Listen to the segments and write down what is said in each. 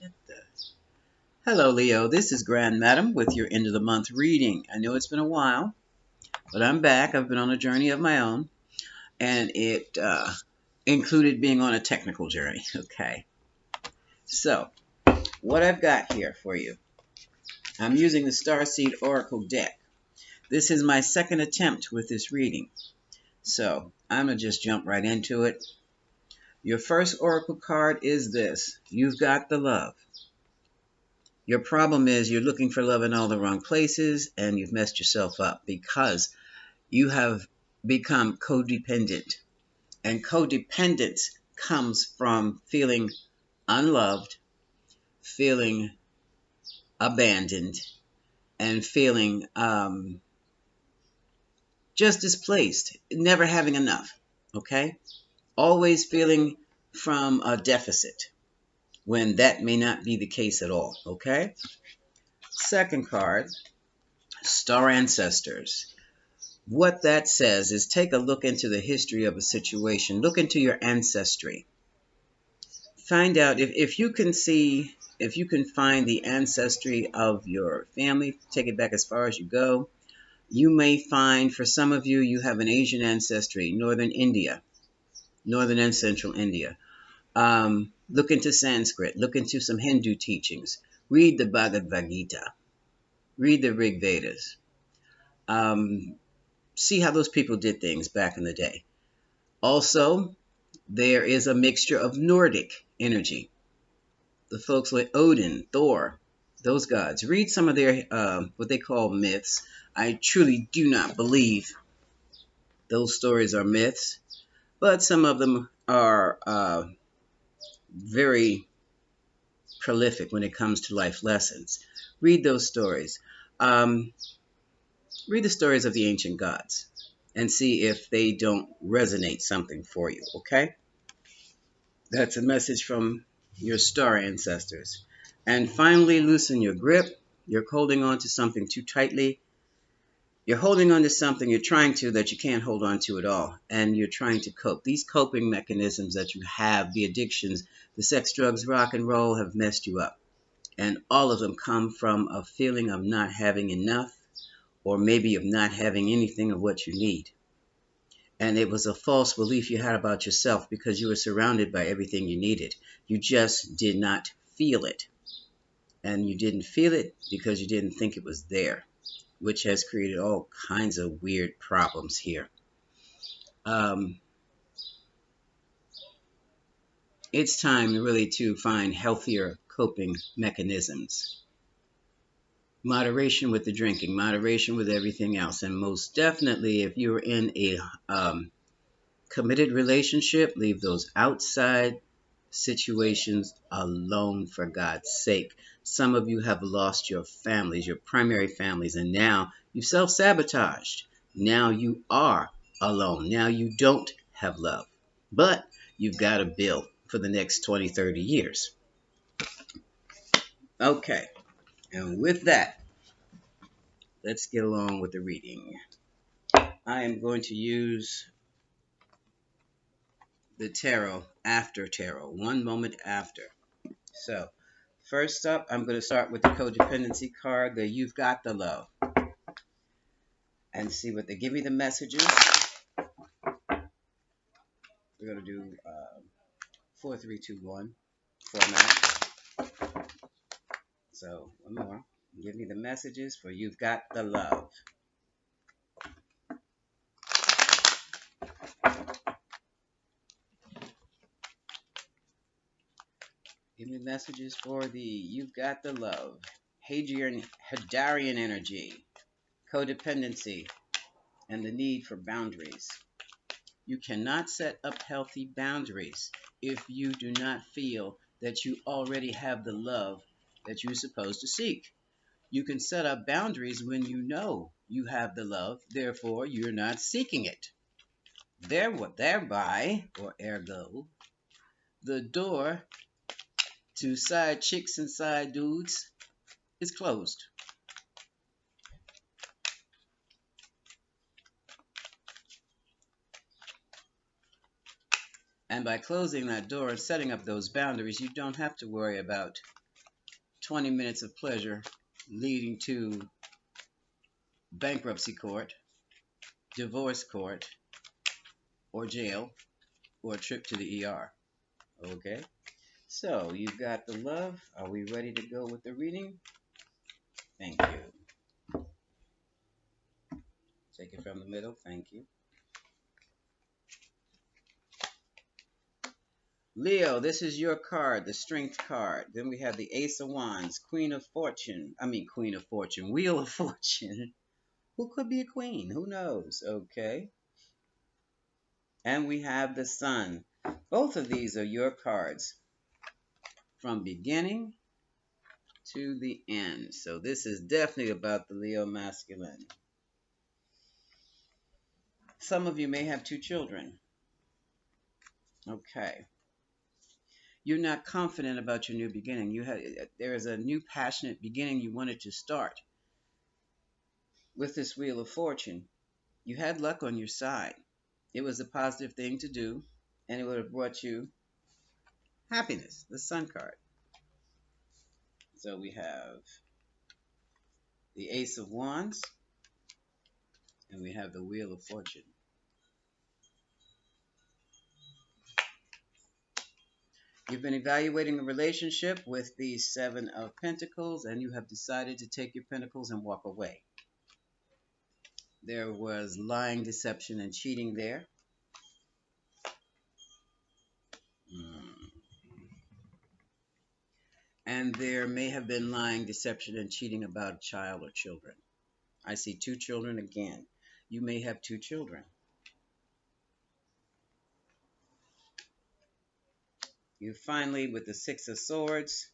Get the... Hello, Leo. This is Grand Madam with your end of the month reading. I know it's been a while, but I'm back. I've been on a journey of my own, and it included being on a technical journey. Okay. So, what I've got here for you, I'm using the Starseed Oracle deck. This is my second attempt with this reading. So, I'm going to just jump right into it. Your first Oracle card is this. You've got the love. Your problem is you're looking for love in all the wrong places and you've messed yourself up because you have become codependent. And codependence comes from feeling unloved, feeling abandoned, and feeling just displaced, never having enough. Okay? Always feeling from a deficit when that may not be the case at all. Okay? Second card, Star Ancestors. What that says is take a look into the history of a situation. Look into your ancestry. Find out if you can see, if you can find the ancestry of your family, take it back as far as you go. You may find, for some of you, you have an Asian ancestry, Northern India, Northern and Central India. Look into Sanskrit. Look into some Hindu teachings. Read the Bhagavad Gita. Read the Rig Vedas. See how those people did things back in the day. Also, there is a mixture of Nordic energy. The folks like Odin, Thor, those gods. Read some of their, what they call myths. I truly do not believe those stories are myths, but some of them are very prolific when it comes to life lessons. Read those stories. Read the stories of the ancient gods and see if they don't resonate something for you, okay? That's a message from your star ancestors. And finally, loosen your grip. You're holding on to something too tightly. You're holding on to something you're trying to that you can't hold on to at all. And you're trying to cope. These coping mechanisms that you have, the addictions, the sex, drugs, rock and roll have messed you up. And all of them come from a feeling of not having enough, or maybe of not having anything of what you need. And it was a false belief you had about yourself because you were surrounded by everything you needed. You just did not feel it. And you didn't feel it because you didn't think it was there, which has created all kinds of weird problems here. It's time really to find healthier coping mechanisms. Moderation with the drinking, moderation with everything else. And most definitely, if you're in a committed relationship, leave those outside situations alone, for God's sake. Some of you have lost your families, your primary families, and now you've self-sabotaged. Now you are alone. Now you don't have love. But you've got a bill for the next 20, 30 years. Okay, and with that, let's get along with the reading. I am going to use the tarot after tarot, one moment after. So, first up, I'm going to start with the codependency card, the You've Got the Love, and see what they give me the messages. We're going to do 4-3-2-1 format. So, one more. Give me the messages for You've Got the Love. Give me messages for the You've Got the Love. Hadarian energy, codependency, and the need for boundaries. You cannot set up healthy boundaries if you do not feel that you already have the love that you're supposed to seek. You can set up boundaries when you know you have the love, therefore you're not seeking it. Thereby, or ergo, the door to side chicks and side dudes is closed. And by closing that door and setting up those boundaries, you don't have to worry about 20 minutes of pleasure leading to bankruptcy court, divorce court, or jail, or a trip to the ER. Okay? So, you've got the love. Are we ready to go with the reading? Thank you. Take it from the middle. Thank you. Leo, this is your card, the Strength card. Then we have the Ace of Wands, Queen of Fortune. Queen of Fortune, Wheel of Fortune. Who could be a queen? Who knows? Okay. And we have the Sun. Both of these are your cards from beginning to the end. So this is definitely about the Leo masculine. Some of you may have two children. Okay. You're not confident about your new beginning. There is a new passionate beginning you wanted to start with this Wheel of Fortune. You had luck on your side. It was a positive thing to do, and it would have brought you happiness, the Sun card. So we have the Ace of Wands, and we have the Wheel of Fortune. You've been evaluating a relationship with the Seven of Pentacles, and you have decided to take your pentacles and walk away. There was lying, deception, and cheating there. And there may have been lying, deception, and cheating about a child or children. I see two children again. You may have two children. You finally, with the Six of Swords,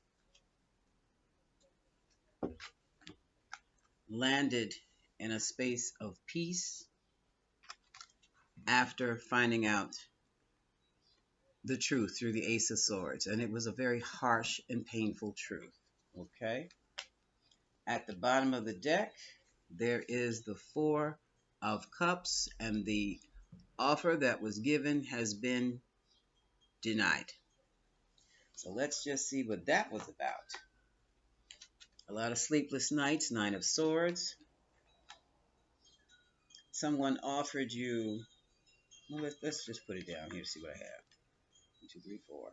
landed in a space of peace after finding out the truth through the Ace of Swords. And it was a very harsh and painful truth. Okay? At the bottom of the deck, there is the Four of Cups, and the offer that was given has been denied. So let's just see what that was about. A lot of sleepless nights, Nine of Swords. Someone offered you, well, let's just put it down here, see what I have. 1, 2, 3, 4.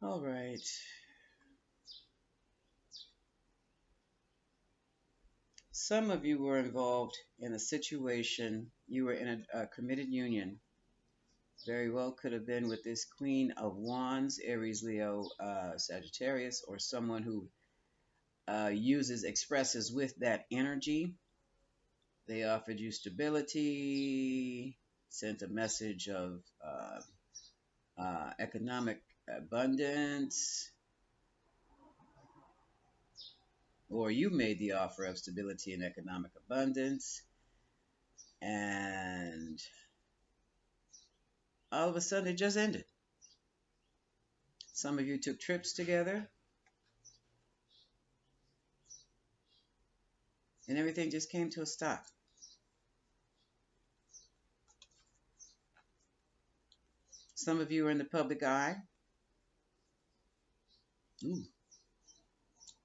All right. Some of you were involved in a situation. You were in a committed union. Very well could have been with this Queen of Wands, Aries, Leo, Sagittarius, or someone who expresses with that energy. They offered you stability, sent a message of economic abundance, or you made the offer of stability and economic abundance, and all of a sudden it just ended. Some of you took trips together, and everything just came to a stop. Some of you are in the public eye. Ooh.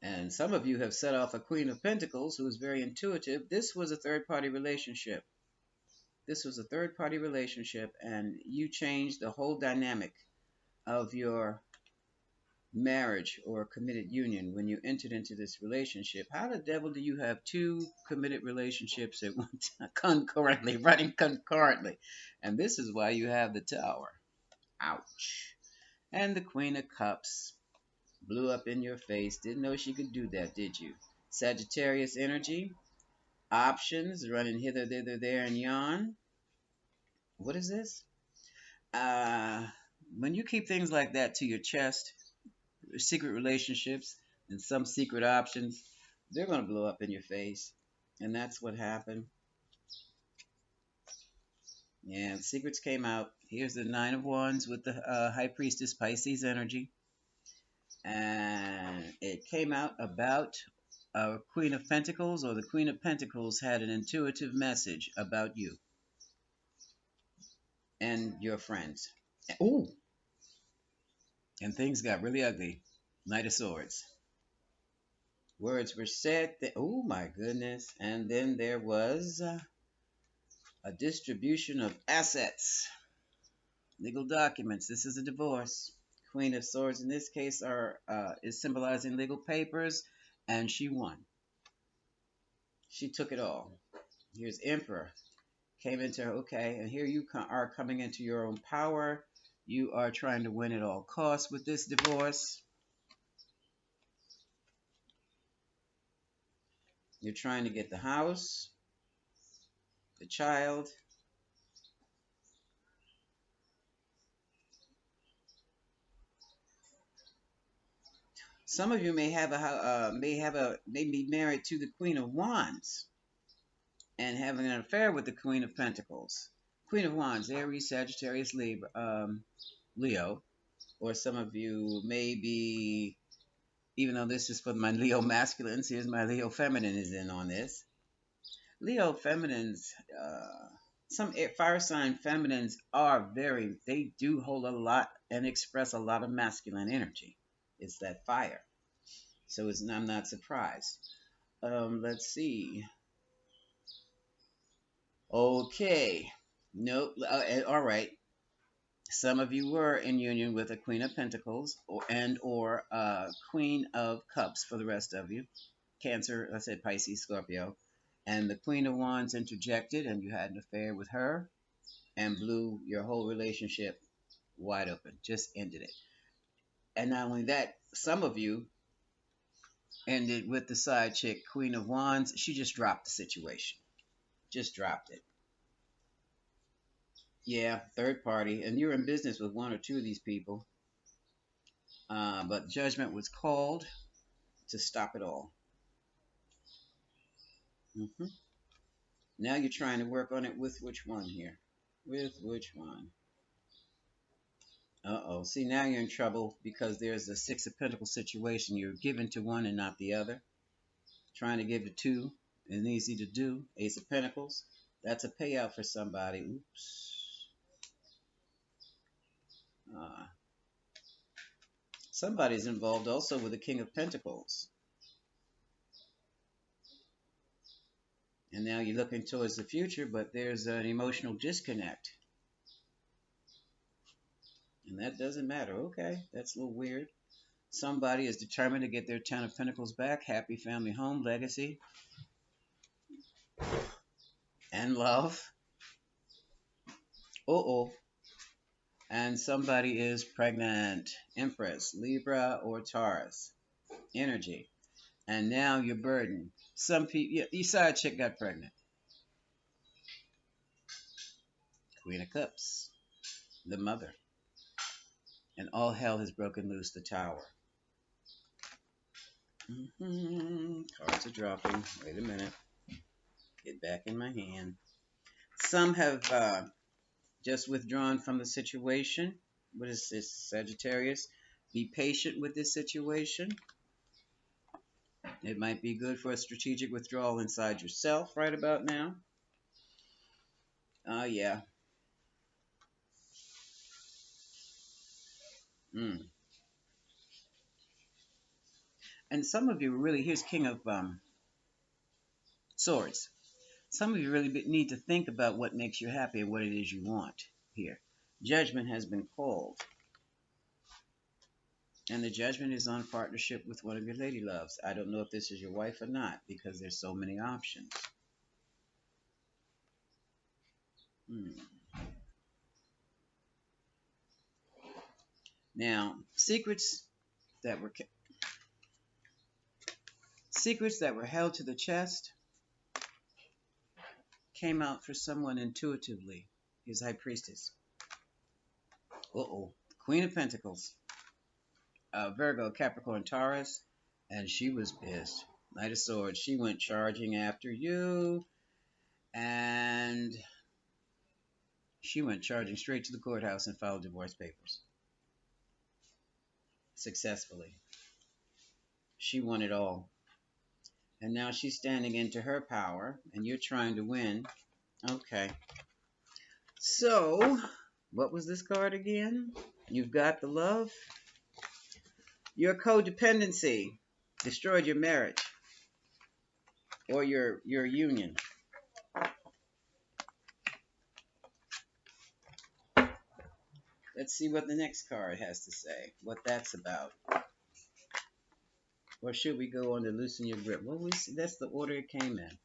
And some of you have set off a Queen of Pentacles who is very intuitive. This was a third-party relationship. This was a third-party relationship, and you changed the whole dynamic of your marriage or committed union when you entered into this relationship. How the devil do you have two committed relationships at one time, concurrently, running concurrently? And this is why you have the Tower. Ouch. And the Queen of Cups blew up in your face. Didn't know she could do that, did you? Sagittarius energy. Options, running hither, thither, there, and yon. What is this? When you keep things like that to your chest, secret relationships and some secret options, they're going to blow up in your face. And that's what happened. Yeah, the secrets came out. Here's the Nine of Wands with the High Priestess Pisces energy. And it came out about Queen of Pentacles, or the Queen of Pentacles had an intuitive message about you and your friends. Ooh, and things got really ugly. Knight of Swords. Words were said. Oh my goodness. And then there was a distribution of assets, legal documents. This is a divorce. Queen of Swords in this case is symbolizing legal papers, and she won. She took it all. Here's Emperor. Came into her, okay, and here you are coming into your own power. You are trying to win at all costs with this divorce. You're trying to get the house, the child. Some of you may be married to the Queen of Wands and having an affair with the Queen of Pentacles. Queen of Wands, Aries, Sagittarius, Leo, or some of you may be, even though this is for my Leo masculines, here's my Leo feminine is in on this. Leo feminines, some fire sign feminines they do hold a lot and express a lot of masculine energy. It's that fire. So I'm not surprised. Let's see. Okay. Nope. All right. Some of you were in union with a Queen of Pentacles or Queen of Cups for the rest of you. Cancer, I said Pisces, Scorpio. And the Queen of Wands interjected and you had an affair with her and blew your whole relationship wide open. Just ended it. And not only that, some of you ended with the side chick, Queen of Wands. She just dropped the situation. Just dropped it. Yeah, third party. And you're in business with one or two of these people. But judgment was called to stop it all. Hmm. Now you're trying to work on it with which one here? With which one? Uh-oh. See, now you're in trouble because there's a Six of Pentacles situation. You're giving to one and not the other. Trying to give to two is easy to do. Ace of Pentacles. That's a payout for somebody. Oops. Uh, Somebody's involved also with the King of Pentacles. And now you're looking towards the future, but there's an emotional disconnect. And that doesn't matter. Okay, that's a little weird. Somebody is determined to get their Ten of Pentacles back. Happy family home, legacy, and love. Uh-oh. And somebody is pregnant. Empress, Libra, or Taurus. Energy. And now you're burdened. Some people, yeah, your side chick got pregnant. Queen of Cups. The mother. And all hell has broken loose, the Tower. Cards are dropping. Wait a minute. Get back in my hand. Some have just withdrawn from the situation. What is this, Sagittarius? Be patient with this situation. It might be good for a strategic withdrawal inside yourself right about now. Yeah. Mm. And some of you really, here's King of Swords. Some of you really need to think about what makes you happy and what it is you want here. Judgment has been called. And the judgment is on partnership with one of your lady loves. I don't know if this is your wife or not because there's so many options. Hmm. Now, that were secrets that were held to the chest came out for someone intuitively. His High Priestess. Uh-oh. Queen of Pentacles. Virgo, Capricorn, Taurus, and she was pissed. Knight of Swords. She went charging after you, and she went charging straight to the courthouse and filed divorce papers successfully. She won it all. And now she's standing into her power, and you're trying to win. Okay. So, what was this card again? You've got the love. Your codependency destroyed your marriage or your union. Let's see what the next card has to say, what that's about. Or should we go on to loosen your grip? Well, that's the order it came in.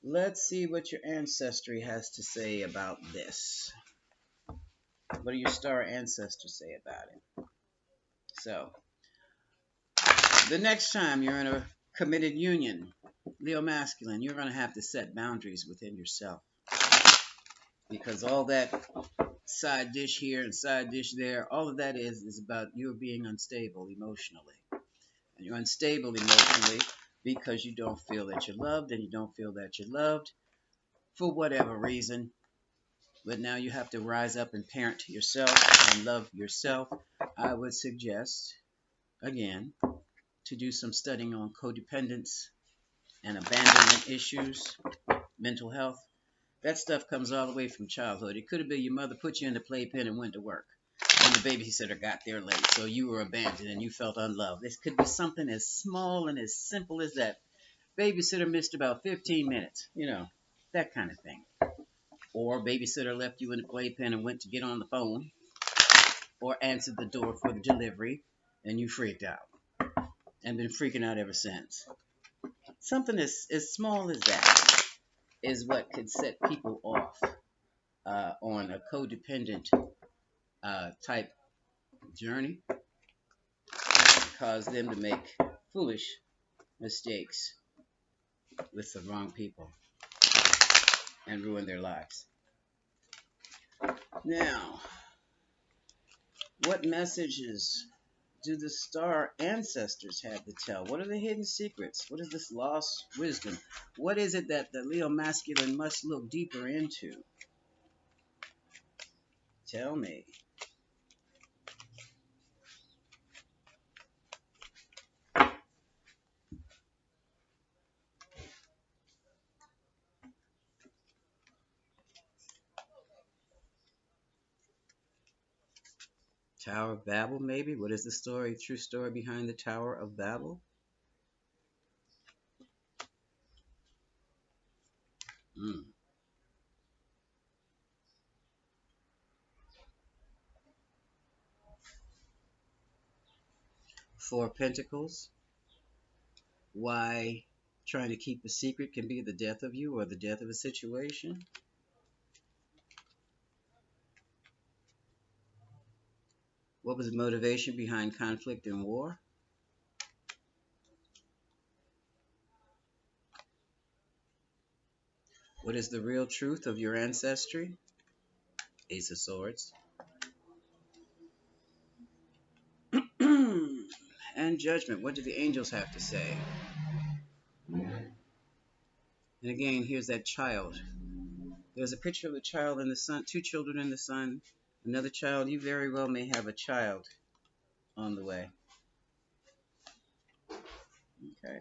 Let's see what your ancestry has to say about this. What do your star ancestors say about it? So, the next time you're in a committed union, Leo masculine, you're going to have to set boundaries within yourself. Because all that side dish here and side dish there, all of that is about you being unstable emotionally. And you're unstable emotionally because you don't feel that you're loved, and you don't feel that you're loved for whatever reason. But now you have to rise up and parent yourself and love yourself. I would suggest, again, to do some studying on codependence and abandonment issues, mental health. That stuff comes all the way from childhood. It could have been your mother put you in the playpen and went to work, and the babysitter got there late, so you were abandoned and you felt unloved. This could be something as small and as simple as that. Babysitter missed about 15 minutes, that kind of thing. Or babysitter left you in the playpen and went to get on the phone, or answered the door for the delivery, and you freaked out and been freaking out ever since. Something as small as that is what could set people off on a codependent type journey, cause them to make foolish mistakes with the wrong people and ruin their lives. Now, what messages do the star ancestors have to tell? What are the hidden secrets? What is this lost wisdom? What is it that the Leo masculine must look deeper into? Tell me. Tower of Babel, maybe? What is the story, true story behind the Tower of Babel? Mm. Four of Pentacles. Why trying to keep a secret can be the death of you or the death of a situation. What was the motivation behind conflict and war? What is the real truth of your ancestry? Ace of Swords. And Judgment. What do the angels have to say? And again, here's that child. There's a picture of a child in the sun, two children in the sun, another child. You very well may have a child on the way. Okay.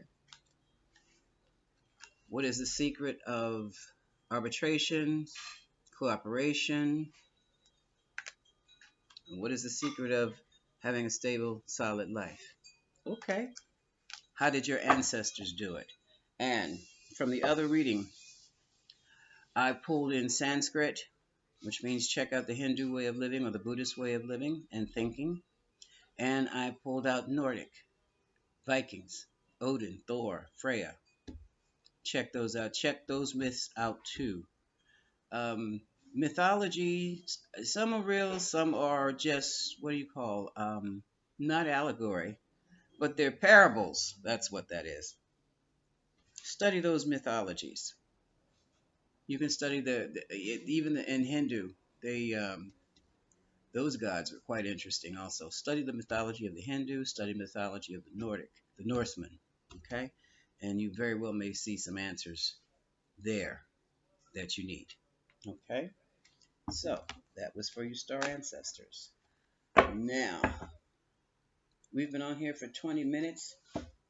What is the secret of arbitration, cooperation? And what is the secret of having a stable, solid life? Okay. How did your ancestors do it? And from the other reading, I pulled in Sanskrit, which means check out the Hindu way of living or the Buddhist way of living and thinking. And I pulled out Nordic, Vikings, Odin, Thor, Freya. Check those out. Check those myths out too. Mythology, some are real, some are just, what do you call, not allegory, but they're parables. That's what that is. Study those mythologies. You can study even in Hindu, they Those gods are quite interesting also. Study the mythology of the Hindu, study mythology of the Nordic, the Norsemen, okay? And you very well may see some answers there that you need, okay? So that was for your star ancestors. Now, we've been on here for 20 minutes.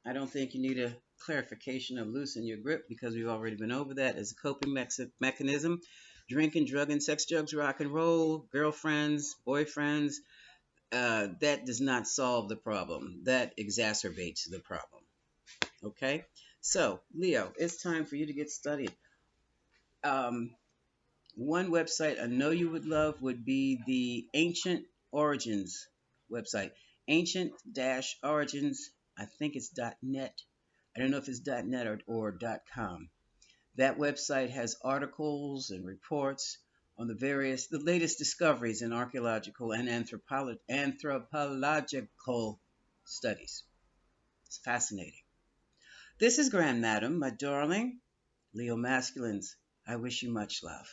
I don't think you need a clarification of loosen your grip because we've already been over that as a coping mechanism. Drinking, drugging, sex, drugs, rock and roll, girlfriends, boyfriends, that does not solve the problem. That exacerbates the problem. Okay? So, Leo, it's time for you to get started. Um, One website I know you would love would be the Ancient Origins website. Ancient Origins, I think it's .net. I don't know if it's .net or .com. That website has articles and reports on the latest discoveries in archaeological and anthropological studies. It's fascinating. This is Grand Madam, my darling. Leo masculines, I wish you much love.